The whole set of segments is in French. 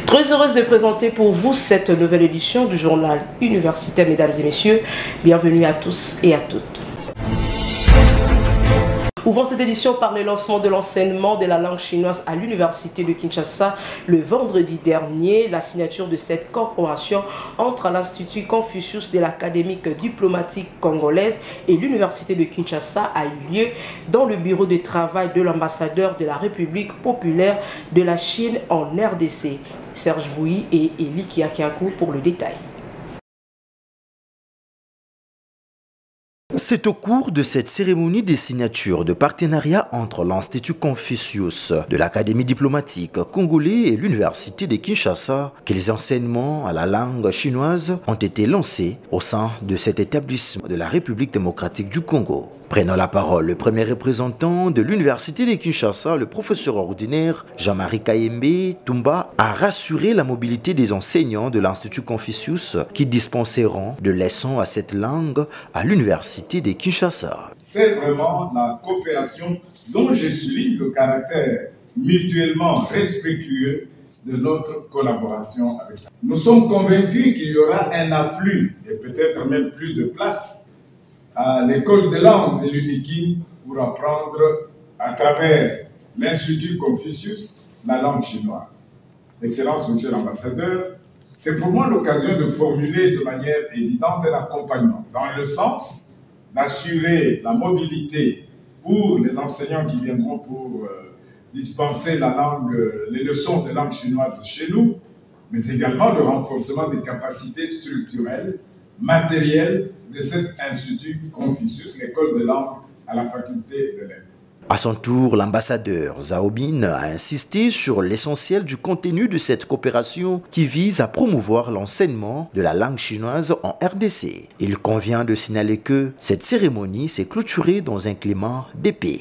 Très heureuse de présenter pour vous cette nouvelle édition du journal universitaire, mesdames et messieurs. Bienvenue à tous et à toutes. Ouvrons cette édition par le lancement de l'enseignement de la langue chinoise à l'université de Kinshasa le vendredi dernier. La signature de cette coopération entre l'Institut Confucius de l'Académie diplomatique congolaise et l'université de Kinshasa a eu lieu dans le bureau de travail de l'ambassadeur de la République populaire de la Chine en RDC. Serge Bouy et Eli Kiakiakou pour le détail. C'est au cours de cette cérémonie de signature de partenariat entre l'Institut Confucius de l'Académie diplomatique congolais et l'Université de Kinshasa que les enseignements à la langue chinoise ont été lancés au sein de cet établissement de la République démocratique du Congo. Prenant la parole, le premier représentant de l'Université de Kinshasa, le professeur ordinaire Jean-Marie Kayembe Tumba, a rassuré la mobilité des enseignants de l'Institut Confucius qui dispenseront de leçons à cette langue à l'Université de Kinshasa. C'est vraiment la coopération dont je souligne le caractère mutuellement respectueux de notre collaboration avec elle. Nous sommes convaincus qu'il y aura un afflux et peut-être même plus de place à l'école de langue de l'UNIKIN pour apprendre à travers l'Institut Confucius la langue chinoise. Excellence, Monsieur l'ambassadeur, c'est pour moi l'occasion de formuler de manière évidente un accompagnement dans le sens d'assurer la mobilité pour les enseignants qui viendront pour dispenser les leçons de langue chinoise chez nous, mais également le renforcement des capacités structurelles, matérielles de cet Institut Confucius, l'école de langue à la faculté de lettres. À son tour, l'ambassadeur Zaobin a insisté sur l'essentiel du contenu de cette coopération qui vise à promouvoir l'enseignement de la langue chinoise en RDC. Il convient de signaler que cette cérémonie s'est clôturée dans un climat de paix.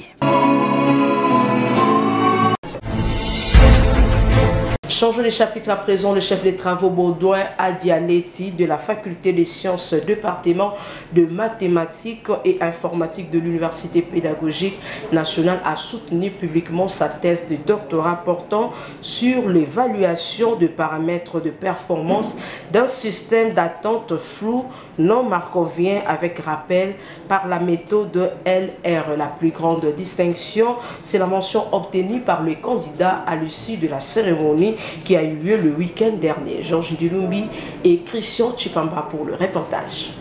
Changeons les chapitres à présent. Le chef des travaux Baudouin Adialeti de la faculté des sciences département de mathématiques et informatique de l'université pédagogique nationale a soutenu publiquement sa thèse de doctorat portant sur l'évaluation de paramètres de performance d'un système d'attente flou non markovien avec rappel par la méthode LR. La plus grande distinction, c'est la mention obtenue par le candidat à l'issue de la cérémonie qui a eu lieu le week-end dernier. Georges Dilumbi et Christian Chipamba pour le reportage.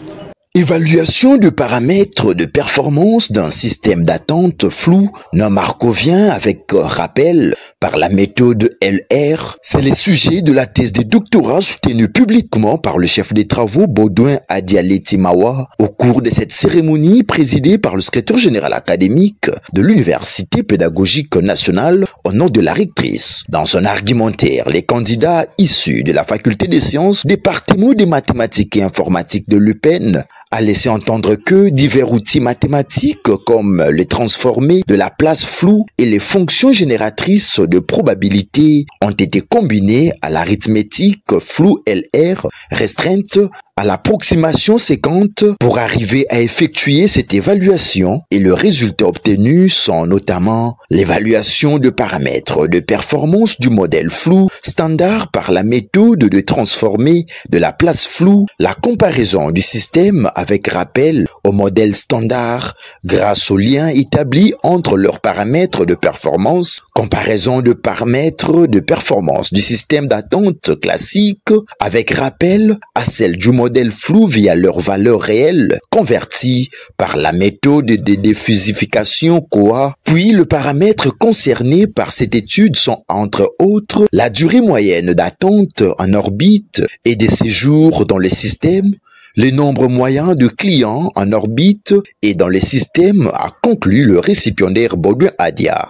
Évaluation de paramètres de performance d'un système d'attente flou non markovien avec rappel par la méthode LR, c'est le sujet de la thèse de doctorat soutenue publiquement par le chef des travaux Baudouin Adialeti Mawa au cours de cette cérémonie présidée par le secrétaire général académique de l'Université pédagogique nationale au nom de la rectrice. Dans son argumentaire, les candidats issus de la faculté des sciences, département des mathématiques et informatique de l'UPEN a laissé entendre que divers outils mathématiques comme les transformés de la place floue et les fonctions génératrices de probabilité ont été combinés à l'arithmétique floue LR restreinte à l'approximation séquente pour arriver à effectuer cette évaluation et le résultat obtenu sont notamment l'évaluation de paramètres de performance du modèle flou standard par la méthode de transformer de la place floue, la comparaison du système avec rappel au modèle standard grâce au lien établi entre leurs paramètres de performance, comparaison de paramètres de performance du système d'attente classique avec rappel à celle du modèle flou via leur valeur réelle convertie par la méthode de diffusification COA. Puis le paramètre concerné par cette étude sont entre autres la durée moyenne d'attente en orbite et des séjours dans les systèmes, le nombre moyen de clients en orbite et dans les systèmes, a conclu le récipiendaire Baudouin Adia.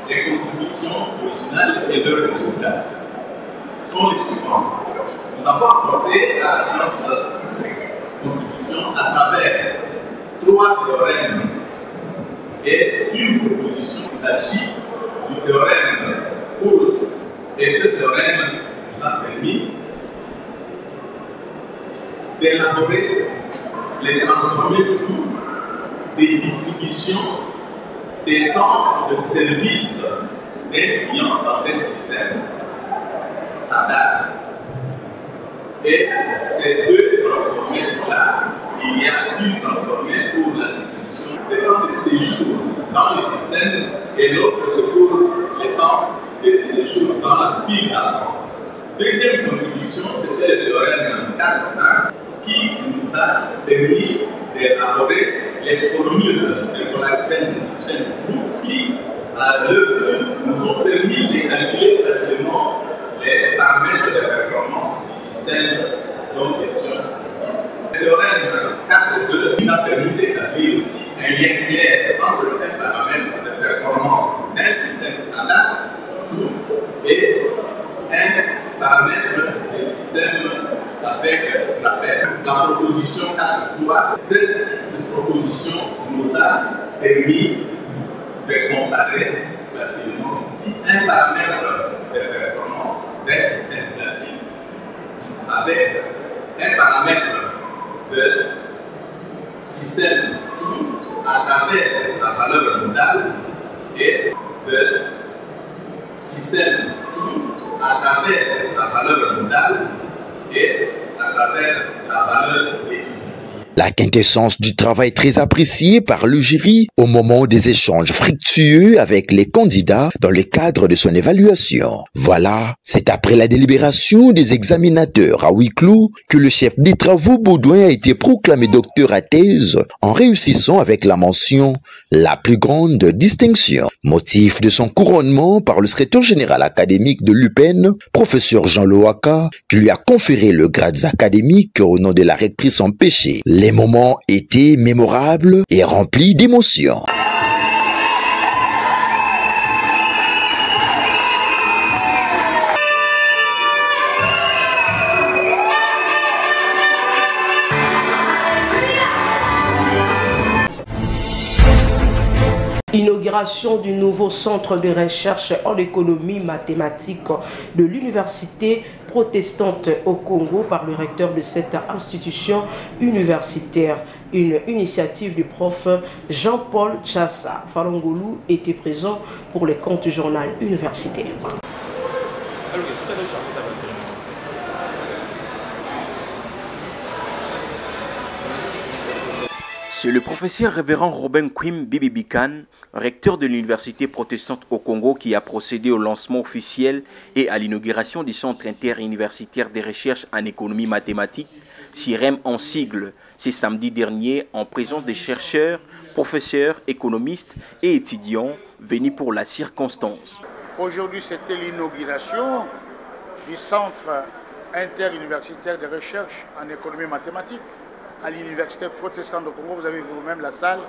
Les contributions originales et leurs résultats sont les suivants. Nous avons apporté à la science contribution à travers 3 théorèmes et une proposition. Il s'agit du théorème Courte et ce théorème nous a permis d'élaborer les transformés flous des distributions des temps de service des clients dans un système. standard. Et ces deux transformés sont là. Il y a une transformée pour la distribution des temps de séjour dans le système et l'autre c'est pour les temps de séjour dans la file d'attente. Deuxième contribution, c'était le théorème 4.1 qui nous a permis d'élaborer les formules de Colaxel qui, à l'œuvre, nous ont permis de calculer facilement les paramètres de performance du système dont question ici. Le théorème 4.2 nous a permis d'établir aussi un lien clair entre les paramètres de performance d'un système standard flou et un paramètre de système avec l'appel. La proposition 4.3, cette proposition nous a permis de comparer facilement un paramètre de performance d'un système classique avec un paramètre de système flou à travers la valeur modale et de système flou à travers la valeur modale et à travers la valeur définitive. La quintessence du travail très apprécié par le jury au moment des échanges fructueux avec les candidats dans le cadre de son évaluation. Voilà, c'est après la délibération des examinateurs à huis clos que le chef des travaux Baudouin a été proclamé docteur à thèse en réussissant avec la mention « la plus grande distinction ». Motif de son couronnement par le secrétaire général académique de l'UPEN, professeur Jean Loaka, qui lui a conféré le grade académique au nom de la rectrice empêchée. Les moments étaient mémorables et remplis d'émotions. Inauguration du nouveau centre de recherche en économie mathématique de l'université protestante au Congo par le recteur de cette institution universitaire. Une initiative du prof Jean-Paul Chassa Falongolu était présent pour le compte journal universitaire. C'est le professeur révérend Robin Kwim Bibibikan, recteur de l'université protestante au Congo, qui a procédé au lancement officiel et à l'inauguration du centre interuniversitaire de recherche en économie mathématique, CIREM en sigle, ce samedi dernier en présence des chercheurs, professeurs, économistes et étudiants venus pour la circonstance. Aujourd'hui, c'était l'inauguration du centre interuniversitaire de recherche en économie mathématique à l'université protestante du Congo. Vous avez vous-même la salle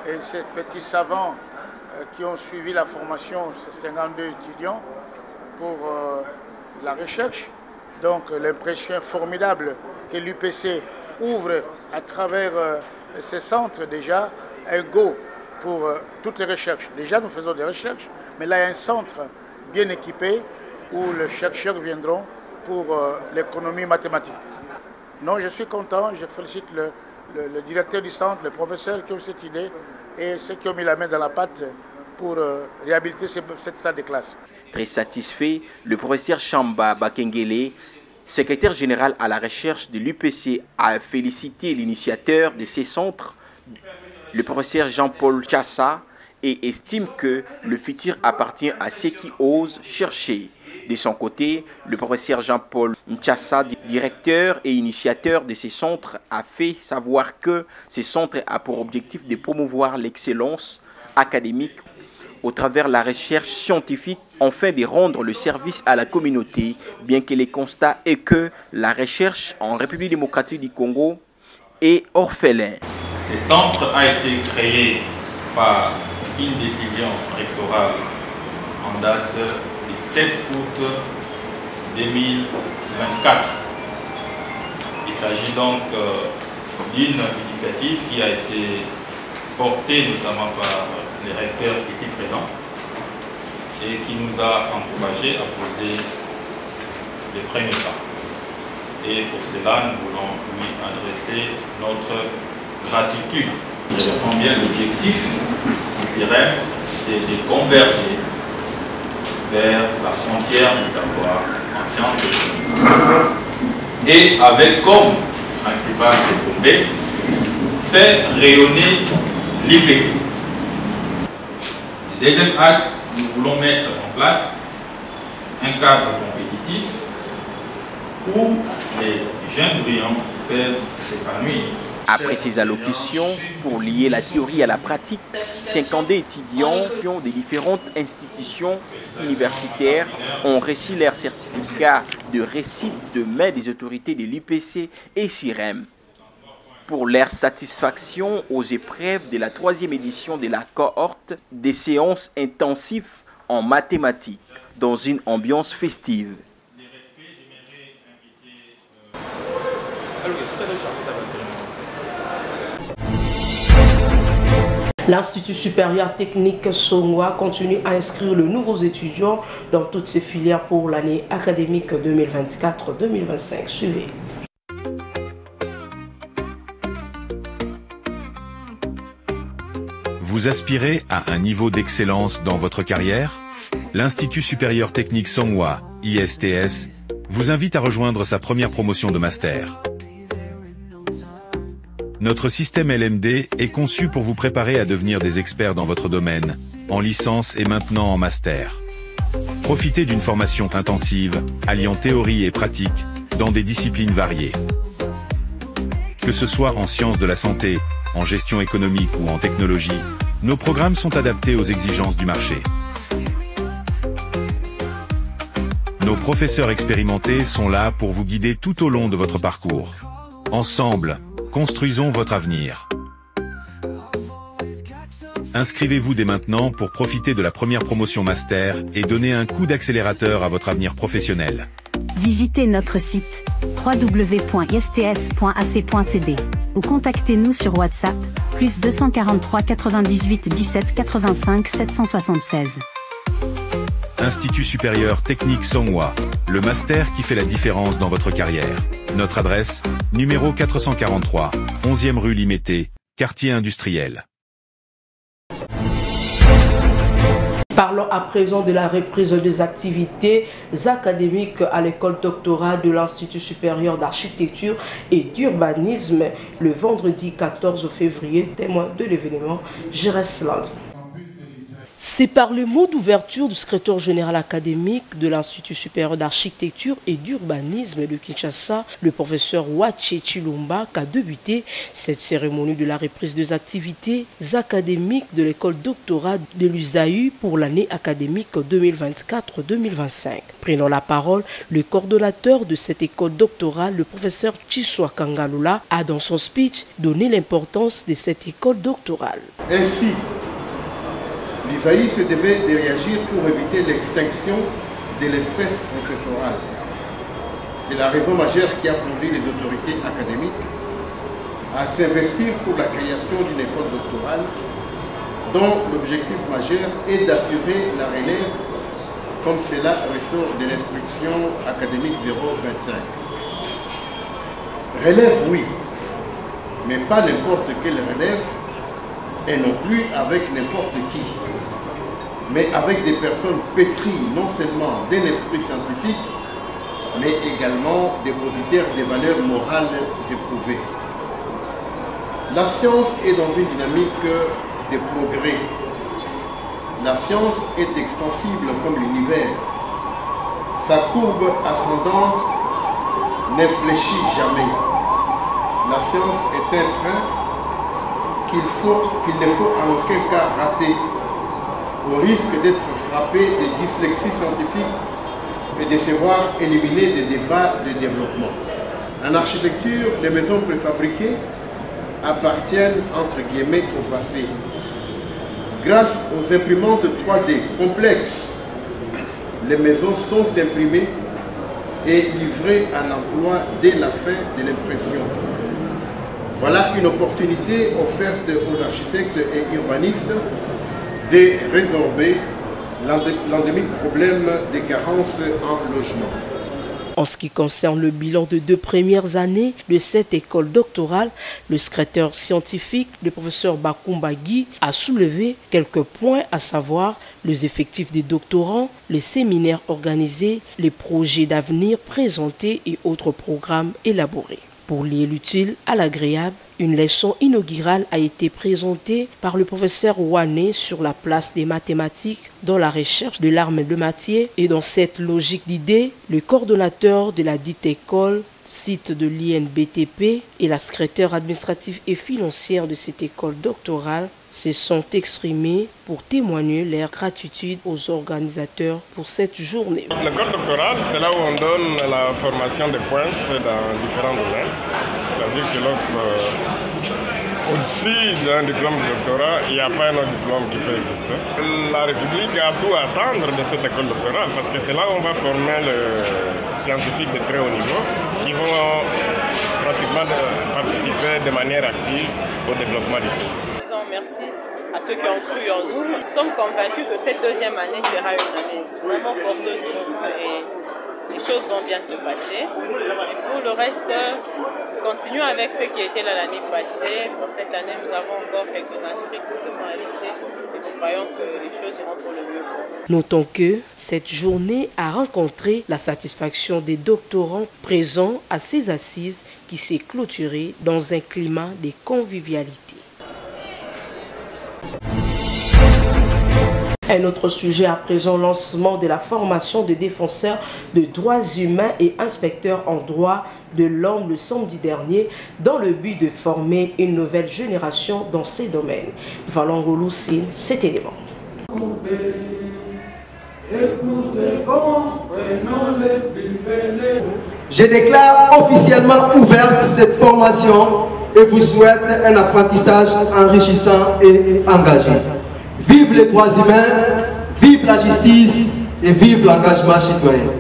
et ces petits savants qui ont suivi la formation, ces 52 étudiants pour la recherche. Donc l'impression formidable que l'UPC ouvre à travers ces centres déjà un go pour toutes les recherches. Déjà nous faisons des recherches, mais là il y a un centre bien équipé où les chercheurs viendront pour l'économie mathématique. Non, je suis content, je félicite le directeur du centre, les professeurs qui ont cette idée et ceux qui ont mis la main dans la pâte pour réhabiliter cette salle de classe. Très satisfait, le professeur Chamba Bakengele, secrétaire général à la recherche de l'UPC, a félicité l'initiateur de ces centres, le professeur Jean-Paul Chassa, et estime que le futur appartient à ceux qui osent chercher. De son côté, le professeur Jean-Paul Chassa, directeur et initiateur de ces centres, a fait savoir que ces centres a pour objectif de promouvoir l'excellence académique au travers de la recherche scientifique, afin de rendre le service à la communauté, bien que le constat est que la recherche en République démocratique du Congo est orphelin. Ce centre a été créé par une décision rectorale en date du 7 août 2024. Il s'agit donc d'une initiative qui a été portée notamment par les recteurs ici présents et qui nous a encouragés à poser les premiers pas. Et pour cela, nous voulons lui adresser notre gratitude. Je comprends bien l'objectif du CIREM, c'est de converger vers la frontière du savoir en sciences et avec comme principal retombée faire rayonner l'IPC. Le deuxième axe, nous voulons mettre en place un cadre compétitif où les jeunes brillants peuvent s'épanouir. Après ces allocutions, pour lier la théorie à la pratique, 50 étudiants des différentes institutions universitaires ont reçu leur certificat de réussite de main des autorités de l'UPC et CIREM. Pour leur satisfaction aux épreuves de la 3e édition de la cohorte des séances intensives en mathématiques dans une ambiance festive. L'Institut supérieur technique Songwa continue à inscrire de nouveaux étudiants dans toutes ses filières pour l'année académique 2024-2025. Suivez. Vous aspirez à un niveau d'excellence dans votre carrière? L'Institut supérieur technique Songwa, ISTS, vous invite à rejoindre sa première promotion de master. Notre système LMD est conçu pour vous préparer à devenir des experts dans votre domaine, en licence et maintenant en master. Profitez d'une formation intensive, alliant théorie et pratique, dans des disciplines variées. Que ce soit en sciences de la santé, en gestion économique ou en technologie, nos programmes sont adaptés aux exigences du marché. Nos professeurs expérimentés sont là pour vous guider tout au long de votre parcours. Ensemble, construisons votre avenir. Inscrivez-vous dès maintenant pour profiter de la première promotion master et donner un coup d'accélérateur à votre avenir professionnel. Visitez notre site www.ists.ac.cd ou contactez-nous sur WhatsApp +243 98 17 85 776. Institut supérieur technique Songwa, le master qui fait la différence dans votre carrière. Notre adresse, numéro 443, 11e rue Limété, quartier industriel. Parlons à présent de la reprise des activités académiques à l'école doctorale de l'Institut supérieur d'architecture et d'urbanisme le vendredi 14 février, témoin de l'événement Geresland. C'est par le mot d'ouverture du secrétaire général académique de l'Institut supérieur d'architecture et d'urbanisme de Kinshasa, le professeur Wache Chilumba, qu'a débuté cette cérémonie de la reprise des activités académiques de l'école doctorale de l'USAU pour l'année académique 2024-2025. Prenant la parole, le coordonnateur de cette école doctorale, le professeur Chiswa Kangalula, a dans son speech donné l'importance de cette école doctorale. Ainsi, l'ISAI se devait de réagir pour éviter l'extinction de l'espèce professorale. C'est la raison majeure qui a conduit les autorités académiques à s'investir pour la création d'une école doctorale dont l'objectif majeur est d'assurer la relève comme cela ressort de l'instruction académique 025. Relève, oui, mais pas n'importe quelle relève et non plus avec n'importe qui, mais avec des personnes pétries non seulement d'un esprit scientifique, mais également dépositaires des valeurs morales éprouvées. La science est dans une dynamique de progrès. La science est extensible comme l'univers. Sa courbe ascendante n'infléchit jamais. La science est un train qu'il ne faut en aucun cas rater, au risque d'être frappé de dyslexie scientifique et de se voir éliminer des débats de développement. En architecture, les maisons préfabriquées appartiennent entre guillemets au passé. Grâce aux imprimantes 3D complexes, les maisons sont imprimées et livrées à l'emploi dès la fin de l'impression. Voilà une opportunité offerte aux architectes et urbanistes de résorber l'endémique problème des carences en logement. En ce qui concerne le bilan de 2 premières années de cette école doctorale, le secrétaire scientifique, le professeur Bakumba Guy, a soulevé quelques points, à savoir les effectifs des doctorants, les séminaires organisés, les projets d'avenir présentés et autres programmes élaborés. Pour lier l'utile à l'agréable, une leçon inaugurale a été présentée par le professeur Ouané sur la place des mathématiques dans la recherche de l'arme de matière. Et dans cette logique d'idées, le coordonnateur de la dite école, site de l'INBTP, et la secrétaire administrative et financière de cette école doctorale se sont exprimés pour témoigner leur gratitude aux organisateurs pour cette journée. L'école doctorale, c'est là où on donne la formation de pointe dans différents domaines. C'est-à-dire que au-dessus d'un diplôme de doctorat, il n'y a pas un autre diplôme qui peut exister. La République a tout à attendre de cette école doctorale parce que c'est là où on va former les scientifiques de très haut niveau qui vont pratiquement participer de manière active au développement du pays. Merci à ceux qui ont cru en nous. Nous sommes convaincus que cette deuxième année sera une année vraiment porteuse pour nous et les choses vont bien se passer. Et pour le reste, continuons avec ce qui était là l'année passée. Pour cette année, nous avons encore quelques inscrits qui se sont ajoutés et nous croyons que les choses iront pour le mieux. Notons que cette journée a rencontré la satisfaction des doctorants présents à ces assises qui s'est clôturée dans un climat de convivialité. Un autre sujet à présent, lancement de la formation de défenseurs de droits humains et inspecteurs en droit de l'homme le samedi dernier dans le but de former une nouvelle génération dans ces domaines. Valangolou signe cet élément. Je déclare officiellement ouverte cette formation et vous souhaite un apprentissage enrichissant et engagé. Vive les droits humains, vive la justice et vive l'engagement citoyen.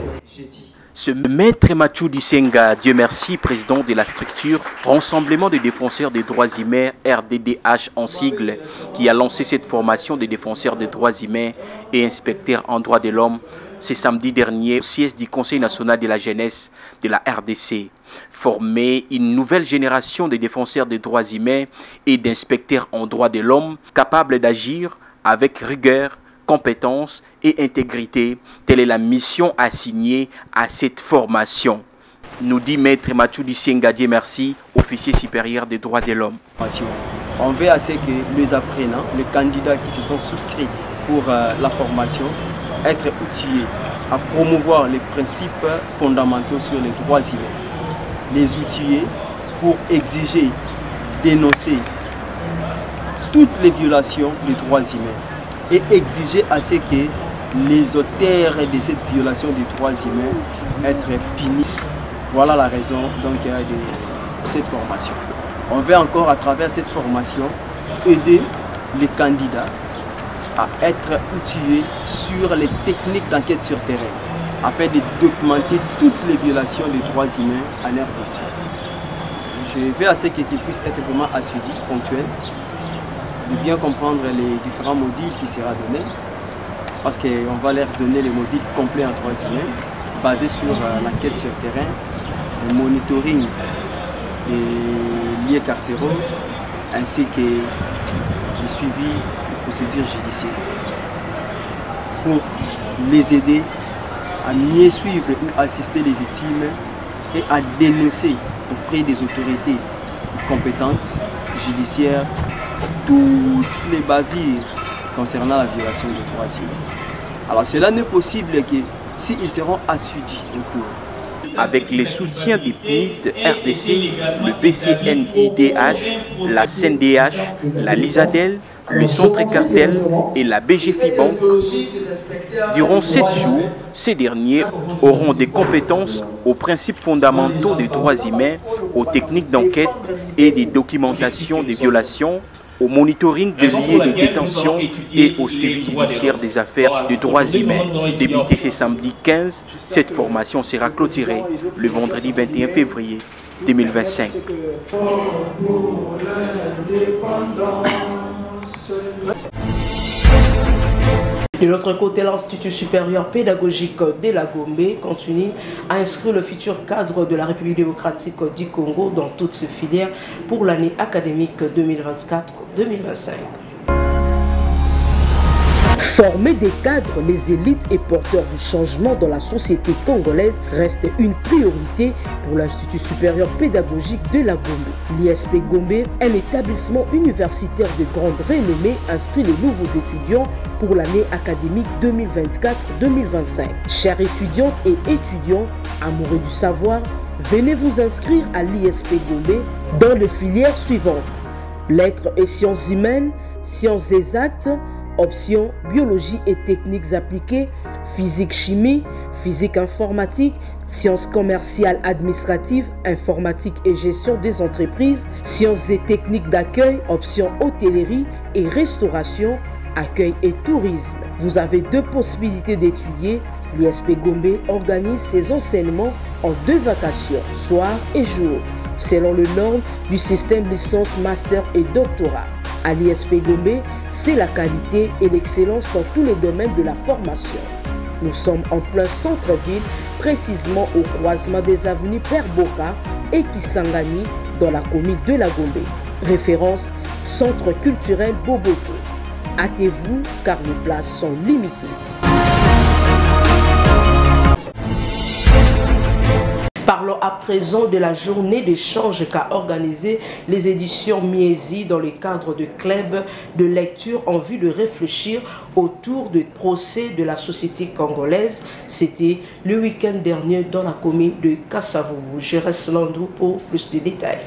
Ce maître Mathieu Disenga, Dieu merci, président de la structure Rassemblement des défenseurs des droits humains, RDDH en sigle, qui a lancé cette formation des défenseurs des droits humains et inspecteurs en droits de l'homme ce samedi dernier au siège du Conseil national de la jeunesse de la RDC. Former une nouvelle génération de défenseurs des droits humains et d'inspecteurs en droits de l'homme capables d'agir avec rigueur, compétence et intégrité. Telle est la mission assignée à cette formation. Nous dit Maître Mathieu Disenga, Dieu merci, officier supérieur des droits de l'homme. On veut à ce que les apprenants, les candidats qui se sont souscrits pour la formation, être outillés à promouvoir les principes fondamentaux sur les droits humains. Les outiller pour exiger, dénoncer toutes les violations des droits humains et exiger à ce que les auteurs de cette violation des droits humains être punis. Voilà la raison donc de cette formation. On veut encore à travers cette formation aider les candidats à être outillés sur les techniques d'enquête sur terrain afin de documenter toutes les violations des droits humains en RDC. Je veux à ce qu'ils puissent être vraiment assidus, ponctuels, de bien comprendre les différents modules qui seront donnés, parce qu'on va leur donner les modules complets en droits humains, basés sur l'enquête sur terrain, le monitoring des lieux carcéraux, ainsi que le suivi des procédures judiciaires, pour les aider à mieux suivre ou assister les victimes et à dénoncer auprès des autorités compétentes judiciaires toutes les bavures concernant la violation des droits humains. Alors cela n'est possible que s'ils seront assidus au cours. Avec le soutien des PNID, RDC, le BCNIDH, la CNDH, la LISADEL, le Centre Cartel et la BGFIBAN. Durant 7 jours, ces derniers auront des compétences aux principes fondamentaux des droits humains, aux techniques d'enquête et de documentation des violations, au monitoring des lieux de détention et au suivi judiciaire des affaires de droits humains. Débuté ce samedi 15, cette formation sera clôturée le vendredi 21 février 2025. De l'autre côté, l'Institut supérieur pédagogique de la Gombe continue à inscrire le futur cadre de la République démocratique du Congo dans toutes ses filières pour l'année académique 2024-2025. Former des cadres, les élites et porteurs du changement dans la société congolaise reste une priorité pour l'Institut supérieur pédagogique de la Gombe. L'ISP Gombe, un établissement universitaire de grande renommée, inscrit les nouveaux étudiants pour l'année académique 2024-2025. Chères étudiantes et étudiants, amoureux du savoir, venez vous inscrire à l'ISP Gombe dans les filières suivantes: lettres et sciences humaines, sciences exactes, options biologie et techniques appliquées, physique-chimie, physique informatique, sciences commerciales administratives, informatique et gestion des entreprises, sciences et techniques d'accueil, options hôtellerie et restauration, accueil et tourisme. Vous avez deux possibilités d'étudier. L'ISP Gombe organise ses enseignements en 2 vacations, soir et jour, selon les normes du système licence, master et doctorat. À l'ISP Gombe, c'est la qualité et l'excellence dans tous les domaines de la formation. Nous sommes en plein centre-ville, précisément au croisement des avenues Père Boka et Kisangani dans la commune de la Gombe. Référence: Centre culturel Boboto. Hâtez-vous car les places sont limitées. Parlons à présent de la journée d'échange qu'a organisée les éditions Miesi dans le cadre de clubs de lecture en vue de réfléchir autour du procès de la société congolaise. C'était le week-end dernier dans la commune de Kasavubu. Je reste Landou pour plus de détails.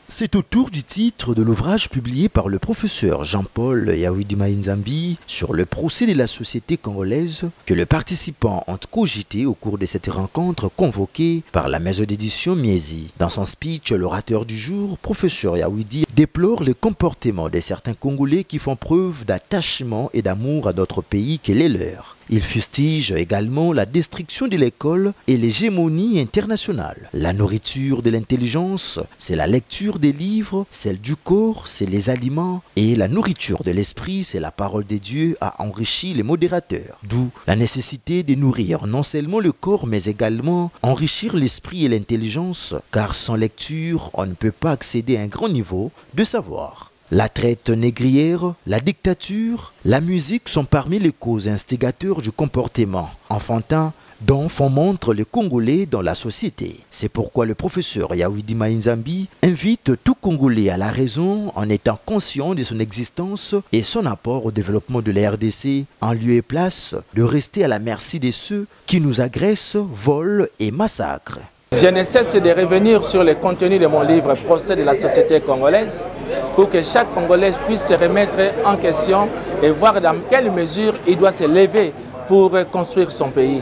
C'est autour du titre de l'ouvrage publié par le professeur Jean-Paul Yawidima Nzambi sur le procès de la société congolaise que les participants ont cogité au cours de cette rencontre convoquée par la maison d'édition Miesi. Dans son speech, l'orateur du jour, professeur Yawidi, déplore le comportement de certains Congolais qui font preuve d'attachement et d'amour à d'autres pays que les leurs. Il fustige également la destruction de l'école et l'hégémonie internationale. La nourriture de l'intelligence, c'est la lecture des livres, celle du corps, c'est les aliments, et la nourriture de l'esprit, c'est la parole de Dieu, a enrichi les modérateurs. D'où la nécessité de nourrir non seulement le corps, mais également enrichir l'esprit et l'intelligence, car sans lecture, on ne peut pas accéder à un grand niveau de savoir. La traite négrière, la dictature, la musique sont parmi les causes instigateurs du comportement enfantin dont font montre les Congolais dans la société. C'est pourquoi le professeur Yawidima Nzambi invite tout Congolais à la raison en étant conscient de son existence et son apport au développement de la RDC, en lieu et place de rester à la merci de ceux qui nous agressent, volent et massacrent. Je ne cesse de revenir sur le contenu de mon livre « Procès de la société congolaise » pour que chaque Congolais puisse se remettre en question et voir dans quelle mesure il doit se lever pour construire son pays.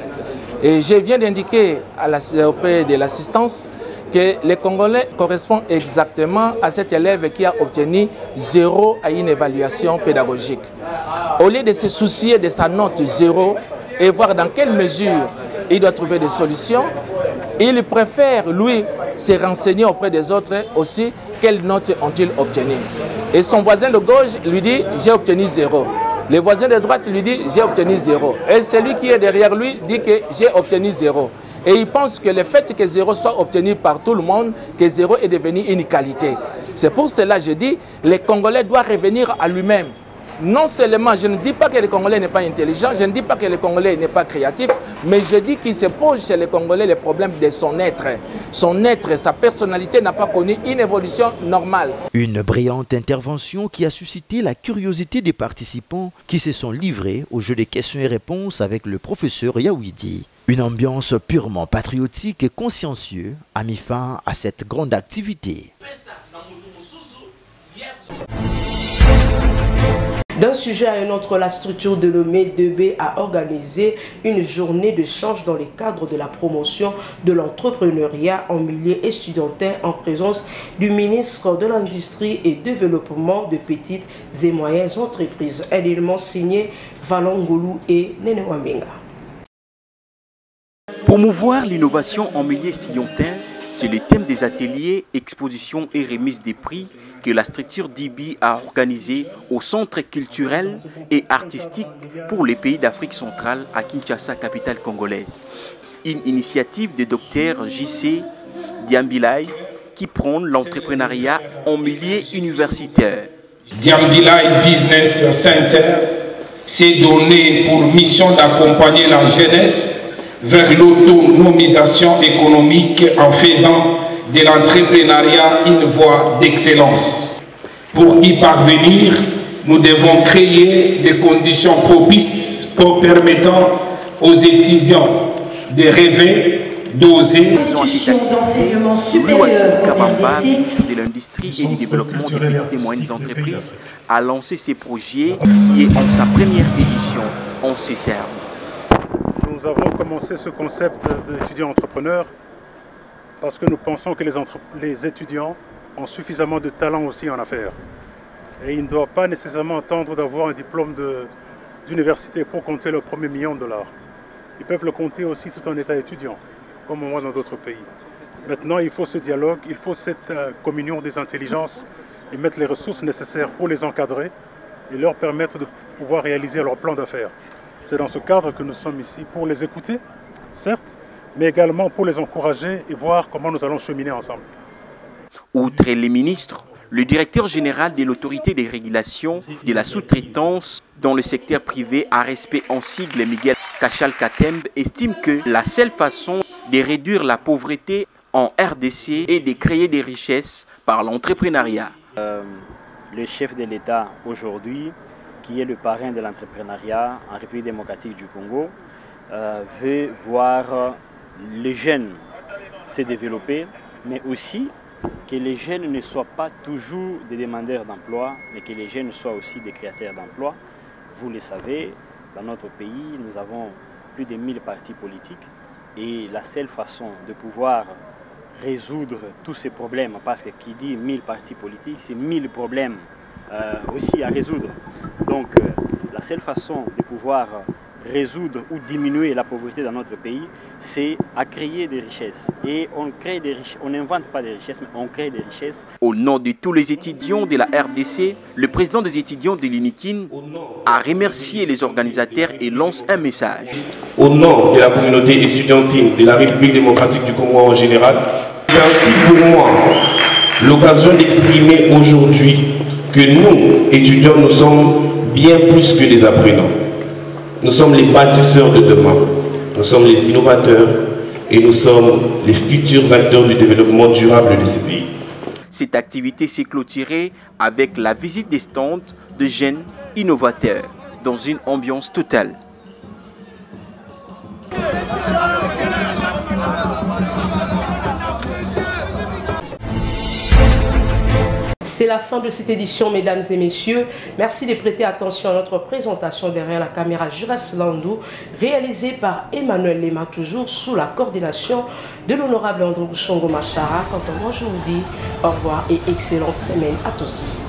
Et je viens d'indiquer à la COP de l'assistance que les Congolais correspondent exactement à cet élève qui a obtenu 0 à une évaluation pédagogique. Au lieu de se soucier de sa note 0 et voir dans quelle mesure il doit trouver des solutions, il préfère, lui, se renseigner auprès des autres aussi, quelles notes ont-ils obtenues. Et son voisin de gauche lui dit, j'ai obtenu 0. Le voisin de droite lui dit, j'ai obtenu 0. Et celui qui est derrière lui dit que j'ai obtenu 0. Et il pense que le fait que 0 soit obtenu par tout le monde, que 0 est devenu une qualité. C'est pour cela que je dis, les Congolais doivent revenir à lui-même. Non seulement, je ne dis pas que le Congolais n'est pas intelligent, je ne dis pas que le Congolais n'est pas créatif, mais je dis qu'il se pose chez les Congolais le problème de son être. Son être, sa personnalité n'a pas connu une évolution normale. Une brillante intervention qui a suscité la curiosité des participants qui se sont livrés au jeu des questions et réponses avec le professeur Yawidi. Une ambiance purement patriotique et consciencieuse a mis fin à cette grande activité. D'un sujet à un autre, la structure dénommée 2B a organisé une journée d'échange dans le cadre de la promotion de l'entrepreneuriat en milieu estudiantin en présence du ministre de l'Industrie et Développement de petites et moyennes entreprises. Un élément signé Valongolu et Nenewamenga. Promouvoir l'innovation en milieu estudiantin C'est le thème des ateliers, expositions et remises des prix que la structure d'IBI a organisé au Centre culturel et artistique pour les pays d'Afrique centrale à Kinshasa, capitale congolaise. Une initiative de Dr JC Diambilay qui prône l'entrepreneuriat en milieu universitaire. Diambilay Business Center s'est donné pour mission d'accompagner la jeunesse vers l'autonomisation économique en faisant de l'entrepreneuriat une voie d'excellence. Pour y parvenir, nous devons créer des conditions propices pour permettre aux étudiants de rêver, d'oser. D'enseignement supérieur de l'industrie et du développement des petites et moyennes entreprises a lancé ses projets qui est en sa première édition en ces termes. Nous avons commencé ce concept d'étudiants entrepreneurs parce que nous pensons que les étudiants ont suffisamment de talent aussi en affaires. Et ils ne doivent pas nécessairement attendre d'avoir un diplôme d'université pour compter leur premier $1 000 000. Ils peuvent le compter aussi tout en état étudiant, comme on voit dans d'autres pays. Maintenant, il faut ce dialogue, il faut cette communion des intelligences et mettre les ressources nécessaires pour les encadrer et leur permettre de pouvoir réaliser leur plan d'affaires. C'est dans ce cadre que nous sommes ici, pour les écouter, certes, mais également pour les encourager et voir comment nous allons cheminer ensemble. Outre les ministres, le directeur général de l'autorité des régulations de la sous-traitance dans le secteur privé à respect en sigle Miguel Kachal Katembe estime que la seule façon de réduire la pauvreté en RDC est de créer des richesses par l'entrepreneuriat. Le chef de l'État aujourd'hui, qui est le parrain de l'entrepreneuriat en République démocratique du Congo, veut voir les jeunes se développer, mais aussi que les jeunes ne soient pas toujours des demandeurs d'emploi, mais que les jeunes soient aussi des créateurs d'emplois. Vous le savez, dans notre pays, nous avons plus de 1000 partis politiques et la seule façon de pouvoir résoudre tous ces problèmes, parce que qui dit 1000 partis politiques, c'est 1000 problèmes aussi à résoudre. Donc la seule façon de pouvoir résoudre ou diminuer la pauvreté dans notre pays, c'est à créer des richesses. Et on crée des richesses, on n'invente pas des richesses, mais on crée des richesses. Au nom de tous les étudiants de la RDC, le président des étudiants de l'INIKIN a remercié les organisateurs et lance un message. Au nom de la communauté estudiantine de la République démocratique du Congo en général, c'est ainsi pour moi l'occasion d'exprimer aujourd'hui que nous, étudiants, nous sommes bien plus que des apprenants. Nous sommes les bâtisseurs de demain, nous sommes les innovateurs et nous sommes les futurs acteurs du développement durable de ce pays. Cette activité s'est clôturée avec la visite des stands de jeunes innovateurs dans une ambiance totale. C'est la fin de cette édition, mesdames et messieurs. Merci de prêter attention à notre présentation derrière la caméra Juras Landou, réalisée par Emmanuel Lema, toujours sous la coordination de l'honorable André Bouchongo Machara. Quant à moi, je vous dis au revoir et excellente semaine à tous.